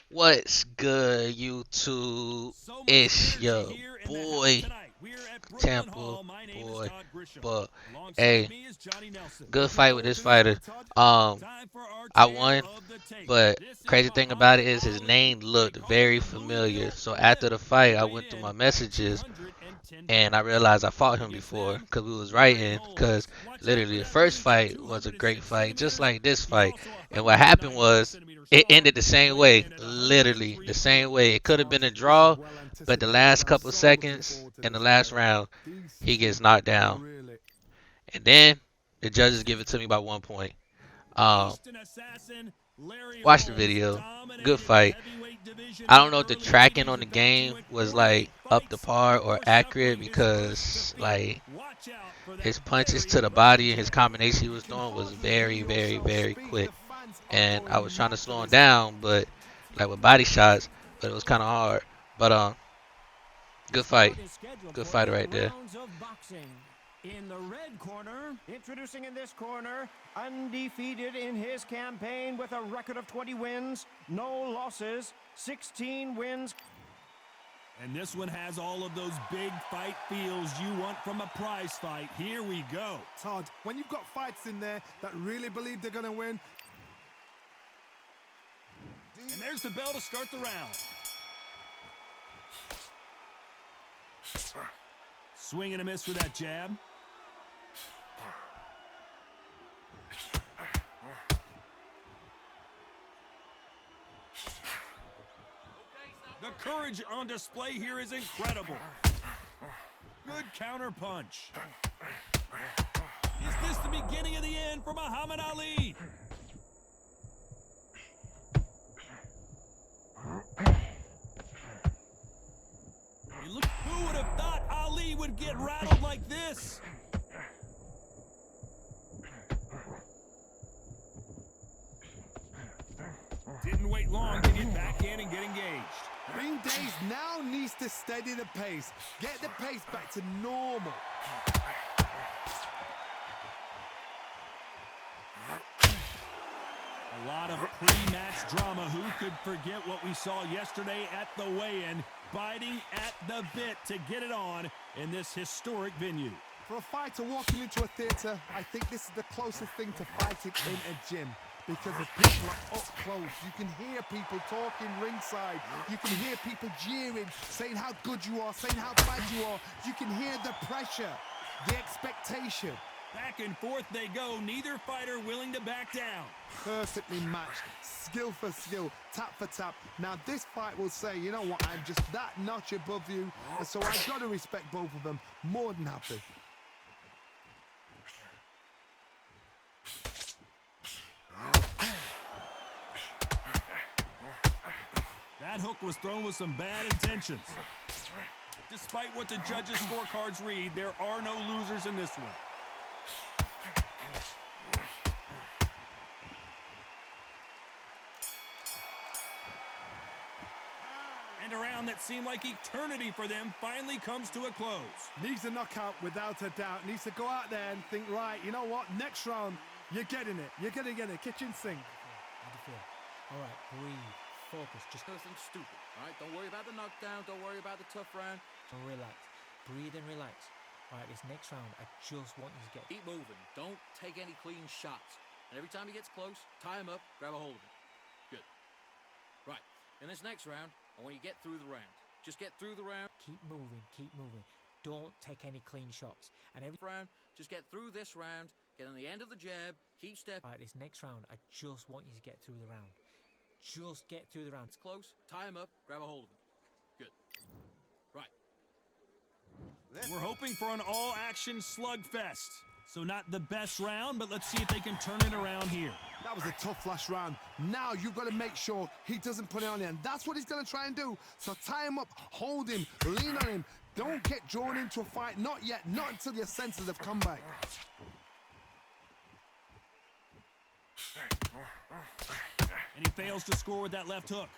What's good, YouTube? It's your boy, Tampa boy. But hey, good fight with this fighter. I won, but crazy thing about it is his name looked very familiar. So after the fight, I went through my messages and I realized I fought him before because we was writing. Because literally the first fight was a great fight, just like this fight. And what happened was it ended the same way, literally the same way. It could have been a draw, but the last couple seconds in the last round, he gets knocked down, and then the judges give it to me by 1 point. Um, Watch the video. Good fight. I don't know if the tracking on the game was like up to par or accurate because like his punches to the body and his combination he was doing was very, very, very quick. And I was trying to slow him down, but like with body shots, but it was kind of hard. But good fight, good fight right there. In the red corner, introducing in this corner, undefeated in his campaign with a record of 20 wins, no losses, 16 wins. And this one has all of those big fight feels you want from a prize fight. Here we go. Todd, when you've got fights in there that really believe they're going to win. And there's the bell to start the round. Swing and a miss for that jab. The courage on display here is incredible. Good counter punch. Is this the beginning of the end for Muhammad Ali? Who would have thought Ali would get rattled like this? Didn't wait long to get back in and get engaged. Green Days now needs to steady the pace. Get the pace back to normal. A lot of pre-match drama. Who could forget what we saw yesterday at the weigh-in? Biting at the bit to get it on in this historic venue. For a fighter walking into a theater, I think this is the closest thing to fighting in a gym. Because the people are up close. You can hear people talking ringside. You can hear people jeering, saying how good you are, saying how bad you are. You can hear the pressure, the expectation. Back and forth they go, neither fighter willing to back down. Perfectly matched, skill for skill, tap for tap. Now this fight will say, you know what, I'm just that notch above you, and so I've got to respect both of them. More than happy. That hook was thrown with some bad intentions. Despite what the judges' scorecards read, there are no losers in this one. And a round that seemed like eternity for them finally comes to a close. Needs a knockout without a doubt. Needs to go out there and think, right, you know what, next round, you're getting it. You're going to get it. Kitchen sink. How do you feel? All right, breathe. Focus. Just Nothing stupid, all right? Don't worry about the knockdown. Don't worry about the tough round. relax. Breathe and relax. All right, this next round, I just want you to get... Keep moving. Don't take any clean shots. And every time he gets close, tie him up, grab a hold of him. Good. Right. In this next round, I want you to get through the round. Just get through the round. Keep moving, keep moving. Don't take any clean shots. And every Round. Just get through this round. Get on the end of the jab. Keep stepping. All right, this next round, I just want you to get through the round. Just get through the round. It's close. Tie him up, grab a hold of him. Good. Right. We're hoping for an all-action slugfest. So not the best round, but let's see if they can turn it around here. That was a tough last round. Now you've got to make sure he doesn't put it on you. And that's what he's going to try and do. So tie him up, hold him, lean on him. Don't get drawn into a fight. Not yet. Not until your senses have come back. And he fails to score with that left hook.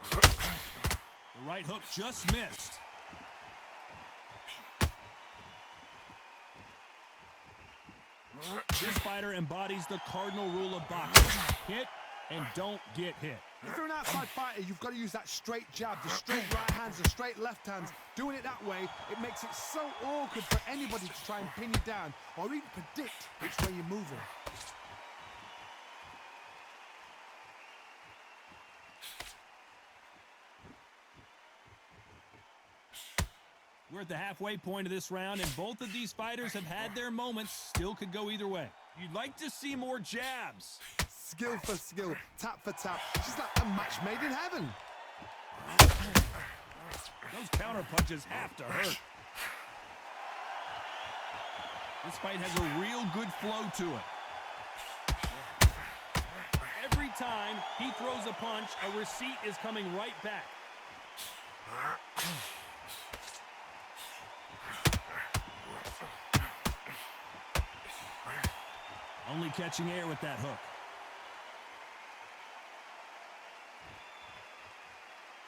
The right hook just missed. This fighter embodies the cardinal rule of boxing. Hit and don't get hit. If you're an outside fighter, you've got to use that straight jab, the straight right hands, the straight left hands. Doing it that way, it makes it so awkward for anybody to try and pin you down or even predict which way you're moving. We're at the halfway point of this round, and both of these fighters have had their moments. Still could go either way. You'd like to see more jabs. Skill for skill, tap for tap. She's like a match made in heaven. Those counter punches have to hurt. This fight has a real good flow to it. Every time he throws a punch, a receipt is coming right back. Only catching air with that hook.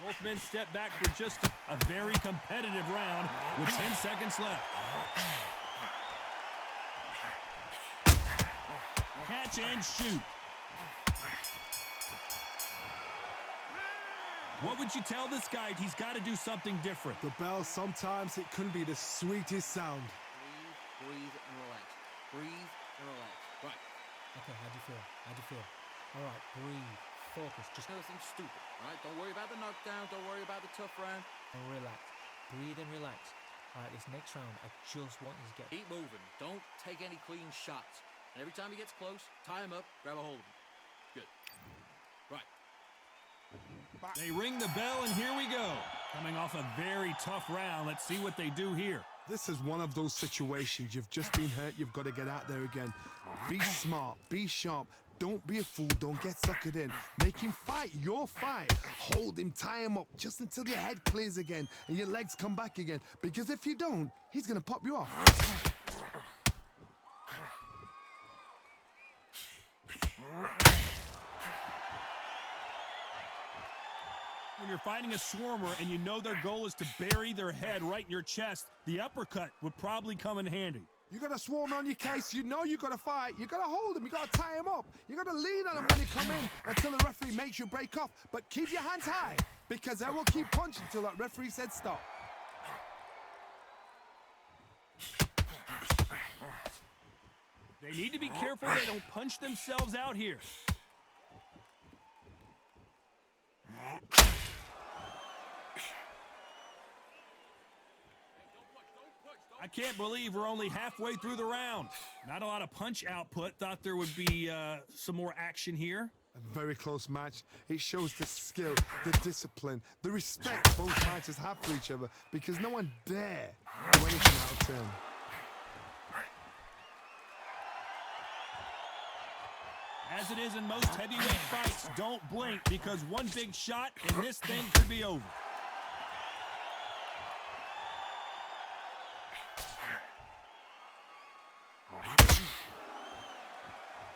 Both men step back for just a very competitive round with 10 seconds left. Catch and shoot. What would you tell this guy? He's got to do something different. The bell, sometimes it can be the sweetest sound. Breathe and relax. Breathe and relax. Right. Okay, how do you feel? How do you feel? All right, breathe, focus, just Nothing stupid, right? Don't worry about the knockdown. Don't worry about the tough round. relax. Breathe and relax. All right, this next round, I just want you to get... Keep moving. Don't take any clean shots. And every time he gets close, tie him up, grab a hold of him. Good. Right. They ring the bell, and here we go. Coming off a very tough round. Let's see what they do here. This is one of those situations. You've just been hurt. You've got to get out there again. Be smart. Be sharp. Don't be a fool. Don't get suckered in. Make him fight your fight. Hold him. Tie him up just until your head clears again and your legs come back again. Because if you don't, he's going to pop you off. When you're fighting a swarmer and you know their goal is to bury their head right in your chest, the uppercut would probably come in handy. You got a swarm on your case. You know you got to fight. You got to hold him. You got to tie him up. You got to lean on him when you come in until the referee makes you break off. But keep your hands high because they will keep punching until that referee said stop. They need to be careful they don't punch themselves out here. I can't believe we're only halfway through the round. Not a lot of punch output. Thought there would be some more action here. A very close match. It shows the skill, the discipline, the respect both fighters have for each other because no one dare do anything out of turn. As it is in most heavyweight fights, don't blink because one big shot and this thing could be over.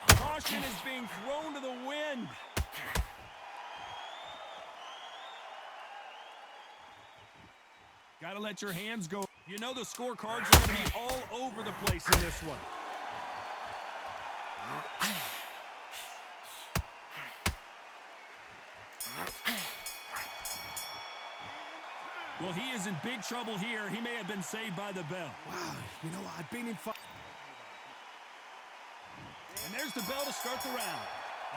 Caution is being thrown to the wind. Gotta let your hands go. You know the scorecards are gonna be all over the place in this one. Well, he is in big trouble here. He may have been saved by the bell. Wow, you know what? I've been in fight. And there's the bell to start the round.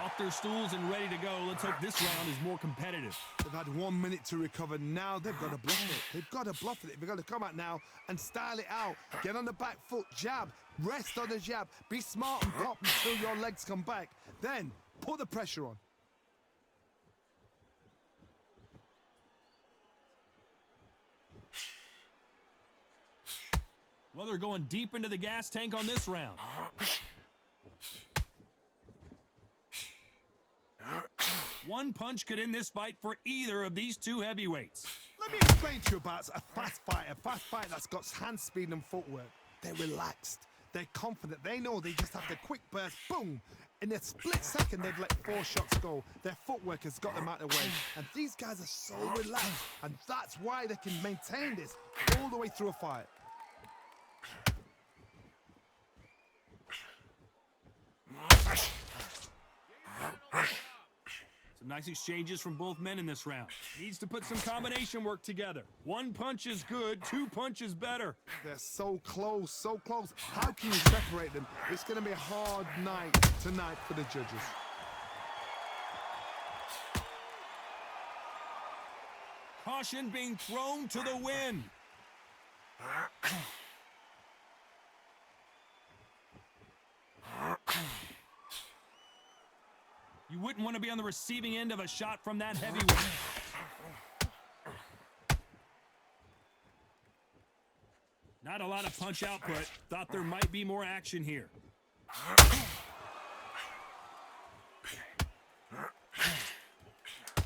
Off their stools and ready to go. Let's hope this round is more competitive. They've had 1 minute to recover. Now they've got to bluff it. They've got to bluff it. They've got to come out now and style it out. Get on the back foot, jab, rest on the jab. Be smart and pop until your legs come back. Then put the pressure on. Well, they're going deep into the gas tank on this round. One punch could end this fight for either of these two heavyweights. Let me explain to you about a fast fighter that's got hand speed and footwork. They're relaxed. They're confident. They know they just have the quick burst, boom. In a split second, they've let 4 shots go. Their footwork has got them out of the way. And these guys are so relaxed. And that's why they can maintain this all the way through a fight. Nice exchanges from both men in this round. Needs to put some combination work together. One punch is good, two punches better. They're so close, so close. How can you separate them? It's going to be a hard night tonight for the judges. Caution being thrown to the wind. You wouldn't want to be on the receiving end of a shot from that heavyweight. Not a lot of punch output. Thought there might be more action here.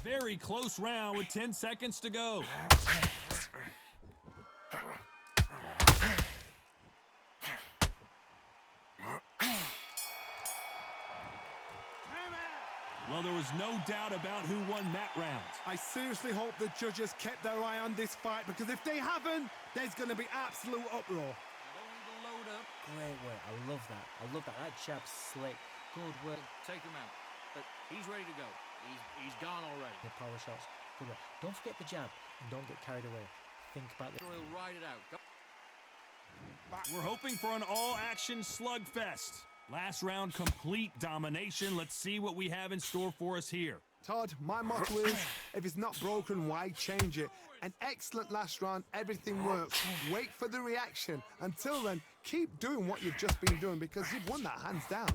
Very close round with 10 seconds to go. Well, there was no doubt about who won that round. I seriously hope the judges kept their eye on this fight, because if they haven't, there's going to be absolute uproar. Don't need to load up. Great work. I love that. I love that. That jab's slick. Good work. Take him out. But he's ready to go. He's gone already. The power shots. Good work. Don't forget the jab and don't get carried away. Think about the... He'll ride it out. Go. We're hoping for an all-action slugfest. Last round, complete domination. Let's see what we have in store for us here. Todd, my motto is, if it's not broken, why change it? An excellent last round, everything works. Wait for the reaction. Until then, keep doing what you've just been doing, because you've won that hands down.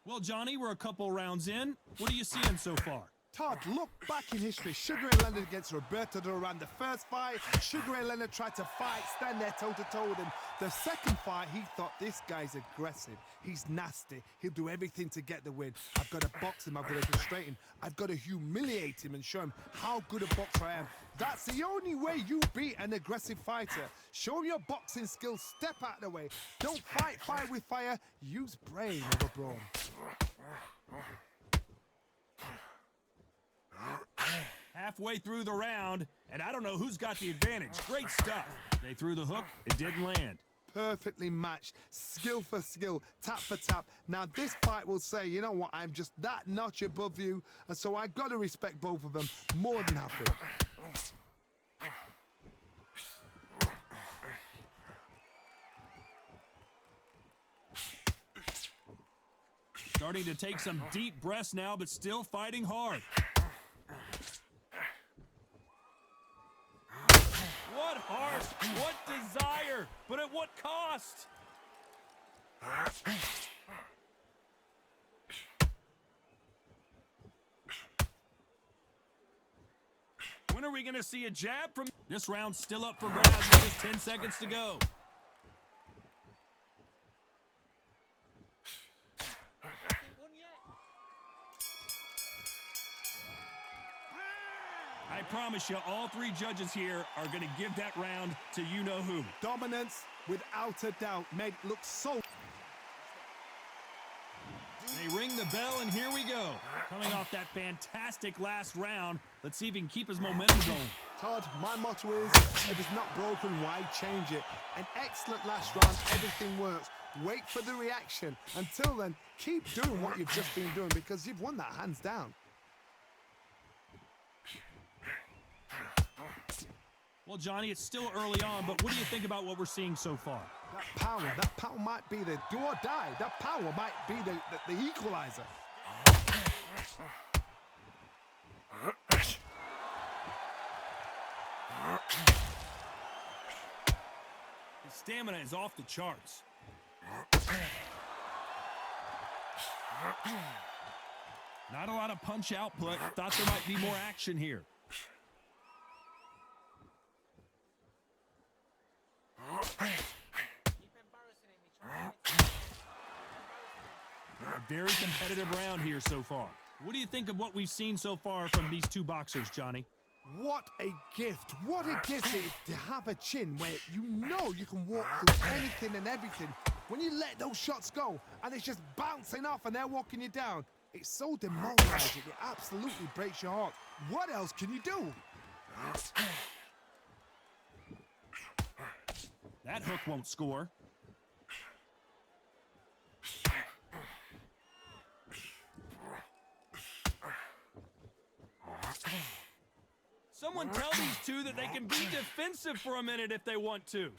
Well, Johnny, we're a couple rounds in. What are you seeing so far? Todd, look back in history. Sugar Ray Leonard against Roberto Duran. The first fight, Sugar Ray Leonard tried to fight, stand there toe-to-toe with him. The second fight, he thought, this guy's aggressive. He's nasty. He'll do everything to get the win. I've got to box him. I've got to frustrate him. I've got to humiliate him and show him how good a boxer I am. That's the only way you beat an aggressive fighter. Show him your boxing skills. Step out of the way. Don't fight fire with fire. Use brain over brawn. Halfway through the round, and I don't know who's got the advantage. Great stuff. They threw the hook. It didn't land. Perfectly matched, skill for skill, tap for tap. Now this fight will say, you know what, I'm just that notch above you, and so I've got to respect both of them more than happy. Starting to take some deep breaths now, but still fighting hard. What heart, what desire, but at what cost? When are we going to see a jab from... This round's still up for grabs with just 10 seconds to go. I promise you, all three judges here are going to give that round to you-know-who. Dominance, without a doubt, made it look so... They ring the bell, and here we go. Coming off that fantastic last round, let's see if he can keep his momentum going. Todd, my motto is, if it's not broken, why change it? An excellent last round, everything works. Wait for the reaction. Until then, keep doing what you've just been doing, because you've won that hands down. Well, Johnny, it's still early on, but what do you think about what we're seeing so far? That power might be the do or die. That power might be the equalizer. His stamina is off the charts. Not a lot of punch output. Thought there might be more action here. A very competitive round here so far. What do you think of what we've seen so far from these two boxers, Johnny? What a gift. What a gift it is to have a chin where you know you can walk through anything and everything. When you let those shots go and it's just bouncing off and they're walking you down, it's so demoralizing. It absolutely breaks your heart. What else can you do? That hook won't score. Someone tell these two that they can be defensive for a minute if they want to.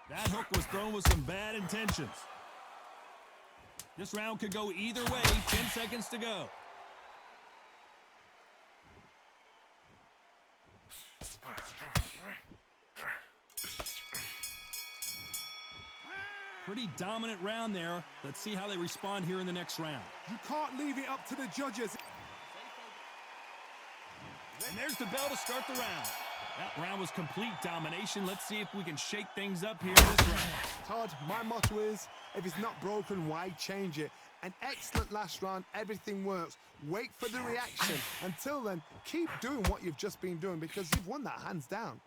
That hook was thrown with some bad intentions. This round could go either way. 10 seconds to go. Pretty dominant round there. Let's see how they respond here in the next round. You can't leave it up to the judges. And there's the bell to start the round. That round was complete domination. Let's see if we can shake things up here in this round. Todd, my motto is, if it's not broken, why change it? An excellent last round, everything works. Wait for the reaction. Until then, keep doing what you've just been doing because you've won that hands down.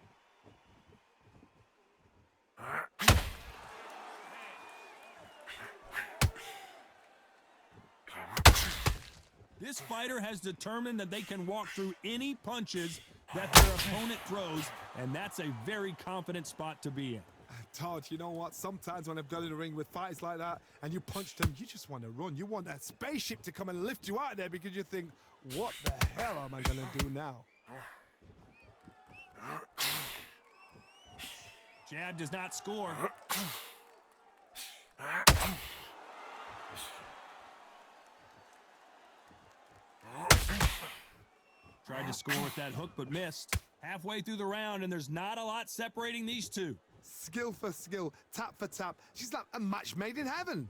This fighter has determined that they can walk through any punches that their opponent throws, and that's a very confident spot to be in. Todd, you know what? Sometimes when I've got in a ring with fights like that and you punch them, you just want to run. You want that spaceship to come and lift you out of there because you think, what the hell am I going to do now? Jab does not score. Tried to score with that hook, but missed. Halfway through the round, and there's not a lot separating these two. Skill for skill, tap for tap. She's like a match made in heaven.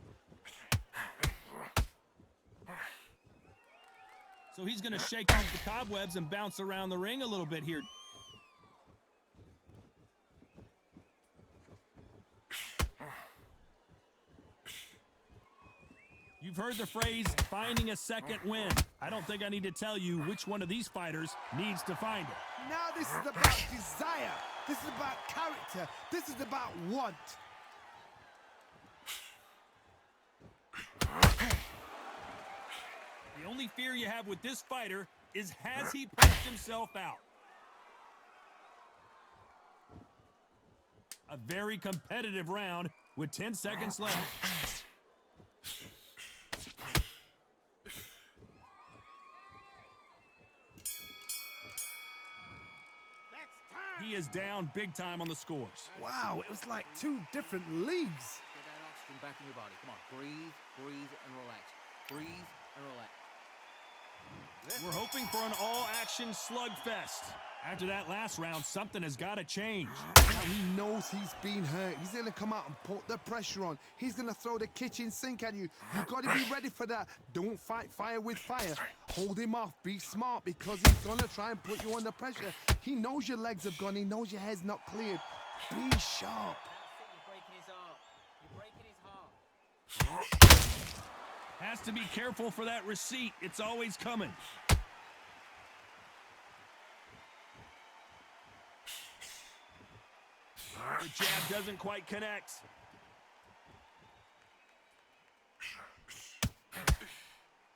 So he's going to shake off the cobwebs and bounce around the ring a little bit here. You've heard the phrase, finding a second win. I don't think I need to tell you which one of these fighters needs to find it. Now this is about desire. This is about character. This is about want. The only fear you have with this fighter is, has he punched himself out? A very competitive round with 10 seconds left. He is down big time on the scores. Wow, it was like two different leagues. Get that oxygen back in your body. Come on, breathe, breathe, and relax. Breathe and relax. We're hoping for an all-action slugfest. After that last round, something has got to change. Now he knows he's been hurt. He's going to come out and put the pressure on. He's going to throw the kitchen sink at you. You've got to be ready for that. Don't fight fire with fire. Hold him off. Be smart because he's going to try and put you under pressure. He knows your legs have gone. He knows your head's not cleared. Be sharp. You're breaking his heart. Has to be careful for that receipt. It's always coming. The jab doesn't quite connect.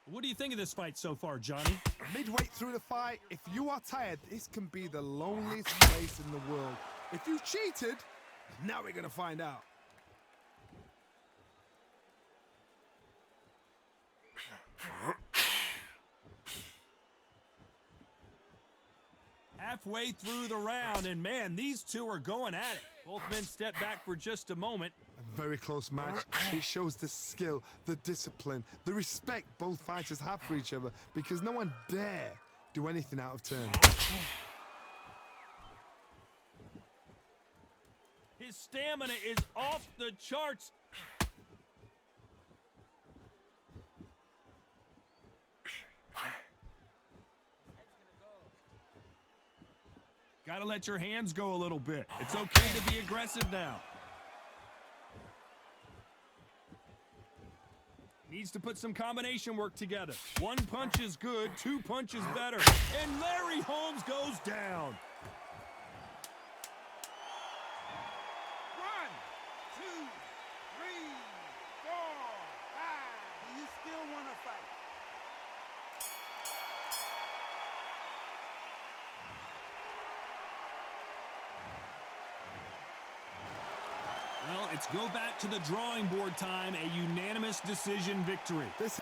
What do you think of this fight so far, Johnny? Midway through the fight, if you are tired, this can be the loneliest place in the world. If you cheated, now we're going to find out. Halfway through the round, and man, these two are going at it. Both men step back for just a moment. A very close match. It shows the skill, the discipline, the respect both fighters have for each other because no one dare do anything out of turn. His stamina is off the charts. Gotta let your hands go a little bit. It's okay to be aggressive now. Needs to put some combination work together. One punch is good, two punches better. And Larry Holmes goes down. 1, 2, 3, 4, 5. Do you still want to fight? it's go back to the drawing board time, a unanimous decision victory. This